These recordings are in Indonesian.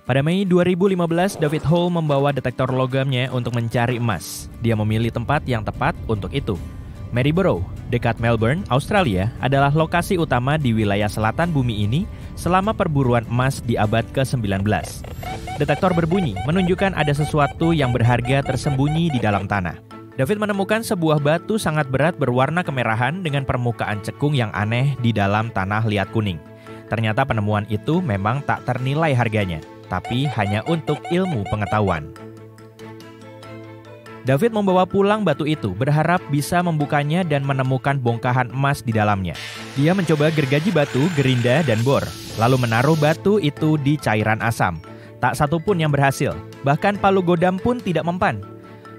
Pada Mei 2015, David Hole membawa detektor logamnya untuk mencari emas. Dia memilih tempat yang tepat untuk itu. Maryborough, dekat Melbourne, Australia, adalah lokasi utama di wilayah selatan bumi ini selama perburuan emas di abad ke-19. Detektor berbunyi menunjukkan ada sesuatu yang berharga tersembunyi di dalam tanah. David menemukan sebuah batu sangat berat berwarna kemerahan dengan permukaan cekung yang aneh di dalam tanah liat kuning. Ternyata penemuan itu memang tak ternilai harganya, tapi hanya untuk ilmu pengetahuan. David membawa pulang batu itu, berharap bisa membukanya dan menemukan bongkahan emas di dalamnya. Dia mencoba gergaji batu, gerinda, dan bor, lalu menaruh batu itu di cairan asam. Tak satu pun yang berhasil, bahkan palu godam pun tidak mempan.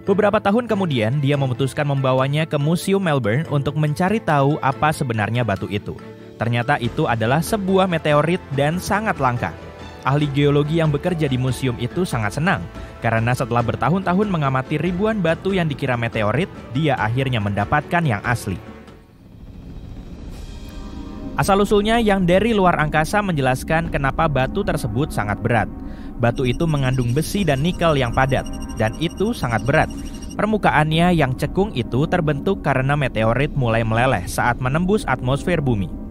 Beberapa tahun kemudian, dia memutuskan membawanya ke Museum Melbourne untuk mencari tahu apa sebenarnya batu itu. Ternyata itu adalah sebuah meteorit dan sangat langka. Ahli geologi yang bekerja di museum itu sangat senang, karena setelah bertahun-tahun mengamati ribuan batu yang dikira meteorit, dia akhirnya mendapatkan yang asli. Asal-usulnya yang dari luar angkasa menjelaskan kenapa batu tersebut sangat berat. Batu itu mengandung besi dan nikel yang padat, dan itu sangat berat. Permukaannya yang cekung itu terbentuk karena meteorit mulai meleleh saat menembus atmosfer bumi.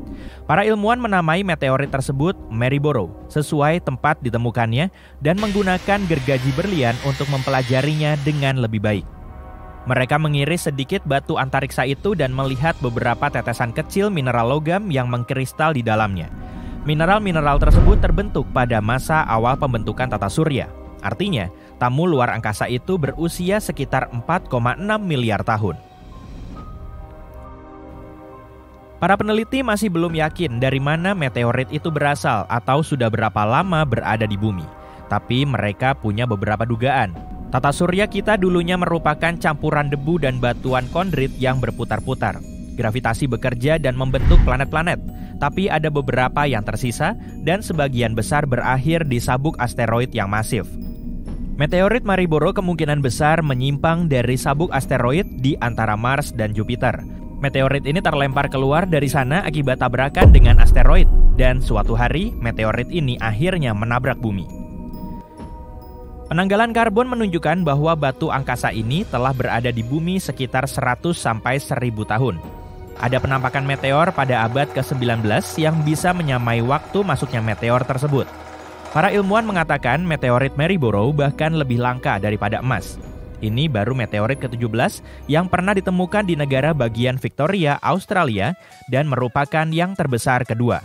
Para ilmuwan menamai meteorit tersebut Maryborough, sesuai tempat ditemukannya, dan menggunakan gergaji berlian untuk mempelajarinya dengan lebih baik. Mereka mengiris sedikit batu antariksa itu dan melihat beberapa tetesan kecil mineral logam yang mengkristal di dalamnya. Mineral-mineral tersebut terbentuk pada masa awal pembentukan tata surya. Artinya, tamu luar angkasa itu berusia sekitar 4,6 miliar tahun. Para peneliti masih belum yakin dari mana meteorit itu berasal atau sudah berapa lama berada di bumi. Tapi mereka punya beberapa dugaan. Tata surya kita dulunya merupakan campuran debu dan batuan kondrit yang berputar-putar. Gravitasi bekerja dan membentuk planet-planet, tapi ada beberapa yang tersisa dan sebagian besar berakhir di sabuk asteroid yang masif. Meteorit Maryborough kemungkinan besar menyimpang dari sabuk asteroid di antara Mars dan Jupiter. Meteorit ini terlempar keluar dari sana akibat tabrakan dengan asteroid, dan suatu hari meteorit ini akhirnya menabrak bumi. Penanggalan karbon menunjukkan bahwa batu angkasa ini telah berada di bumi sekitar 100 sampai 1000 tahun. Ada penampakan meteor pada abad ke-19 yang bisa menyamai waktu masuknya meteor tersebut. Para ilmuwan mengatakan meteorit Maryborough bahkan lebih langka daripada emas. Ini baru meteorit ke-17 yang pernah ditemukan di negara bagian Victoria, Australia, dan merupakan yang terbesar kedua.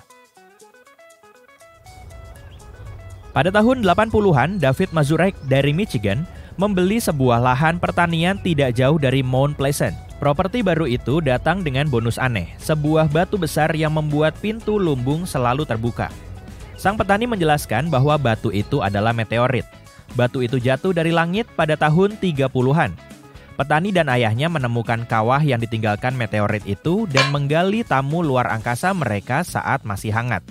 Pada tahun 80-an, David Mazurek dari Michigan membeli sebuah lahan pertanian tidak jauh dari Mount Pleasant. Properti baru itu datang dengan bonus aneh, sebuah batu besar yang membuat pintu lumbung selalu terbuka. Sang petani menjelaskan bahwa batu itu adalah meteorit. Batu itu jatuh dari langit pada tahun 30-an. Petani dan ayahnya menemukan kawah yang ditinggalkan meteorit itu dan menggali tamu luar angkasa mereka saat masih hangat.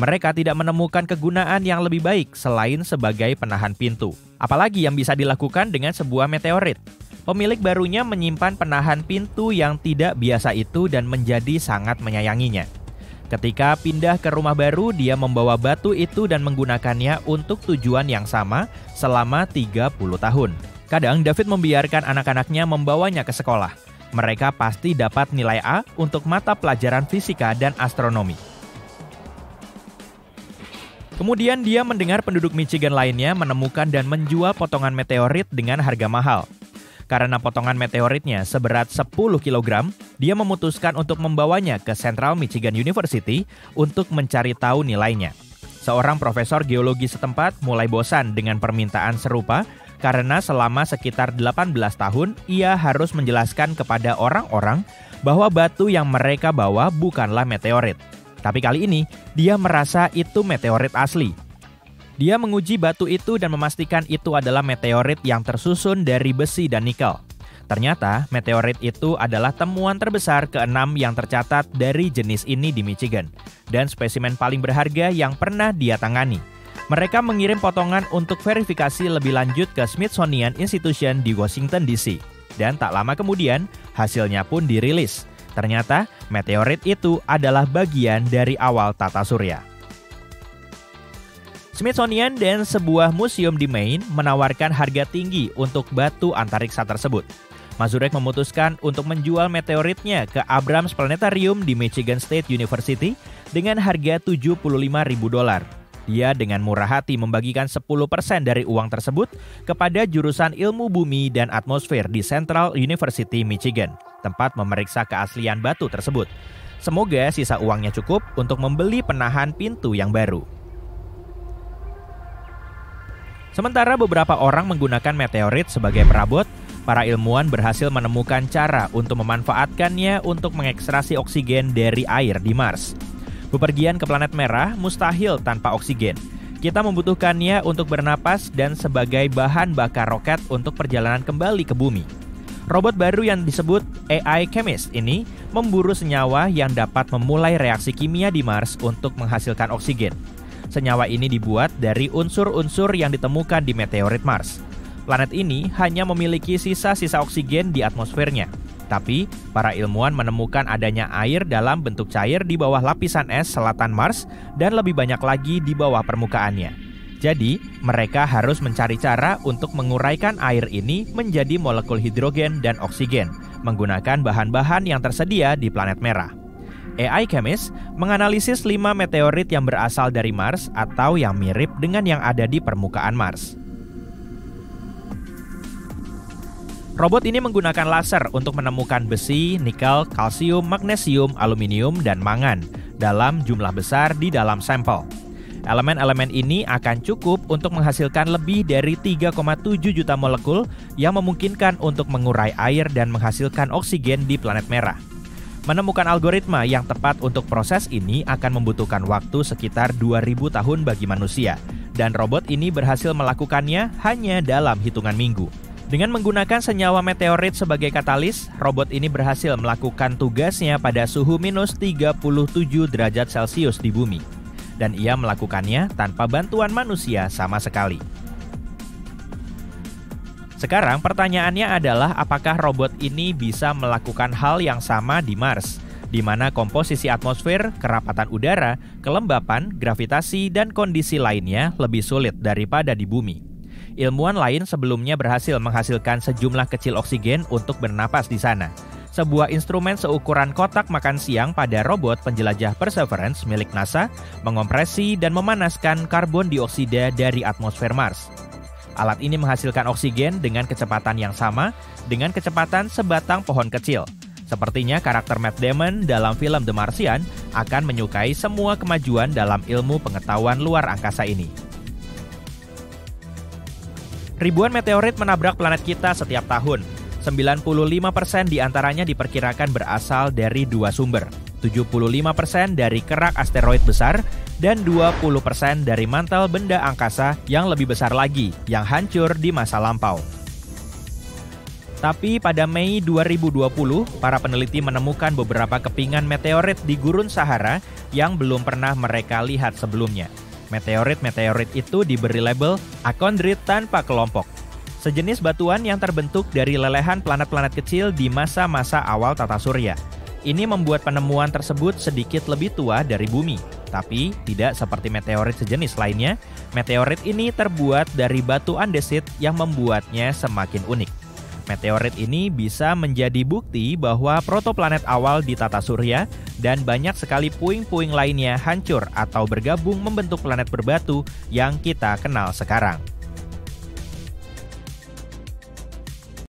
Mereka tidak menemukan kegunaan yang lebih baik selain sebagai penahan pintu. Apalagi yang bisa dilakukan dengan sebuah meteorit. Pemilik barunya menyimpan penahan pintu yang tidak biasa itu dan menjadi sangat menyayanginya. Ketika pindah ke rumah baru, dia membawa batu itu dan menggunakannya untuk tujuan yang sama selama 30 tahun. Kadang David membiarkan anak-anaknya membawanya ke sekolah. Mereka pasti dapat nilai A untuk mata pelajaran fisika dan astronomi. Kemudian dia mendengar penduduk Michigan lainnya menemukan dan menjual potongan meteorit dengan harga mahal. Karena potongan meteoritnya seberat 10 kg, dia memutuskan untuk membawanya ke Central Michigan University untuk mencari tahu nilainya. Seorang profesor geologi setempat mulai bosan dengan permintaan serupa karena selama sekitar 18 tahun ia harus menjelaskan kepada orang-orang bahwa batu yang mereka bawa bukanlah meteorit. Tapi kali ini dia merasa itu meteorit asli. Dia menguji batu itu dan memastikan itu adalah meteorit yang tersusun dari besi dan nikel. Ternyata meteorit itu adalah temuan terbesar ke-6 yang tercatat dari jenis ini di Michigan dan spesimen paling berharga yang pernah dia tangani. Mereka mengirim potongan untuk verifikasi lebih lanjut ke Smithsonian Institution di Washington DC. Dan tak lama kemudian hasilnya pun dirilis. Ternyata meteorit itu adalah bagian dari awal tata surya. Smithsonian dan sebuah museum di Maine menawarkan harga tinggi untuk batu antariksa tersebut. Mazurek memutuskan untuk menjual meteoritnya ke Abrams Planetarium di Michigan State University dengan harga $75.000. Dia dengan murah hati membagikan 10% dari uang tersebut kepada jurusan ilmu bumi dan atmosfer di Central University, Michigan, tempat memeriksa keaslian batu tersebut. Semoga sisa uangnya cukup untuk membeli penahan pintu yang baru. Sementara beberapa orang menggunakan meteorit sebagai perabot, para ilmuwan berhasil menemukan cara untuk memanfaatkannya untuk mengekstraksi oksigen dari air di Mars. Bepergian ke planet merah mustahil tanpa oksigen. Kita membutuhkannya untuk bernapas dan sebagai bahan bakar roket untuk perjalanan kembali ke bumi. Robot baru yang disebut AI Chemist ini memburu senyawa yang dapat memulai reaksi kimia di Mars untuk menghasilkan oksigen. Senyawa ini dibuat dari unsur-unsur yang ditemukan di meteorit Mars. Planet ini hanya memiliki sisa-sisa oksigen di atmosfernya. Tapi, para ilmuwan menemukan adanya air dalam bentuk cair di bawah lapisan es selatan Mars dan lebih banyak lagi di bawah permukaannya. Jadi, mereka harus mencari cara untuk menguraikan air ini menjadi molekul hidrogen dan oksigen menggunakan bahan-bahan yang tersedia di planet merah. AI Chemist menganalisis 5 meteorit yang berasal dari Mars atau yang mirip dengan yang ada di permukaan Mars. Robot ini menggunakan laser untuk menemukan besi, nikel, kalsium, magnesium, aluminium, dan mangan dalam jumlah besar di dalam sampel. Elemen-elemen ini akan cukup untuk menghasilkan lebih dari 3,7 juta molekul yang memungkinkan untuk mengurai air dan menghasilkan oksigen di planet merah. Menemukan algoritma yang tepat untuk proses ini akan membutuhkan waktu sekitar 2000 tahun bagi manusia, dan robot ini berhasil melakukannya hanya dalam hitungan minggu. Dengan menggunakan senyawa meteorit sebagai katalis, robot ini berhasil melakukan tugasnya pada suhu minus 37 derajat Celcius di bumi. Dan ia melakukannya tanpa bantuan manusia sama sekali. Sekarang pertanyaannya adalah apakah robot ini bisa melakukan hal yang sama di Mars, di mana komposisi atmosfer, kerapatan udara, kelembapan, gravitasi, dan kondisi lainnya lebih sulit daripada di bumi. Ilmuwan lain sebelumnya berhasil menghasilkan sejumlah kecil oksigen untuk bernapas di sana. Sebuah instrumen seukuran kotak makan siang pada robot penjelajah Perseverance milik NASA mengompresi dan memanaskan karbon dioksida dari atmosfer Mars. Alat ini menghasilkan oksigen dengan kecepatan yang sama dengan kecepatan sebatang pohon kecil. Sepertinya karakter Matt Damon dalam film The Martian akan menyukai semua kemajuan dalam ilmu pengetahuan luar angkasa ini. Ribuan meteorit menabrak planet kita setiap tahun. 95% diantaranya diperkirakan berasal dari 2 sumber. 75% dari kerak asteroid besar, dan 20% dari mantel benda angkasa yang lebih besar lagi, yang hancur di masa lampau. Tapi pada Mei 2020, para peneliti menemukan beberapa kepingan meteorit di gurun Sahara yang belum pernah mereka lihat sebelumnya. Meteorit-meteorit itu diberi label akondrit tanpa kelompok. Sejenis batuan yang terbentuk dari lelehan planet-planet kecil di masa-masa awal tata surya. Ini membuat penemuan tersebut sedikit lebih tua dari bumi. Tapi, tidak seperti meteorit sejenis lainnya, meteorit ini terbuat dari batu andesit yang membuatnya semakin unik. Meteorit ini bisa menjadi bukti bahwa protoplanet awal di tata surya dan banyak sekali puing-puing lainnya hancur atau bergabung membentuk planet berbatu yang kita kenal sekarang.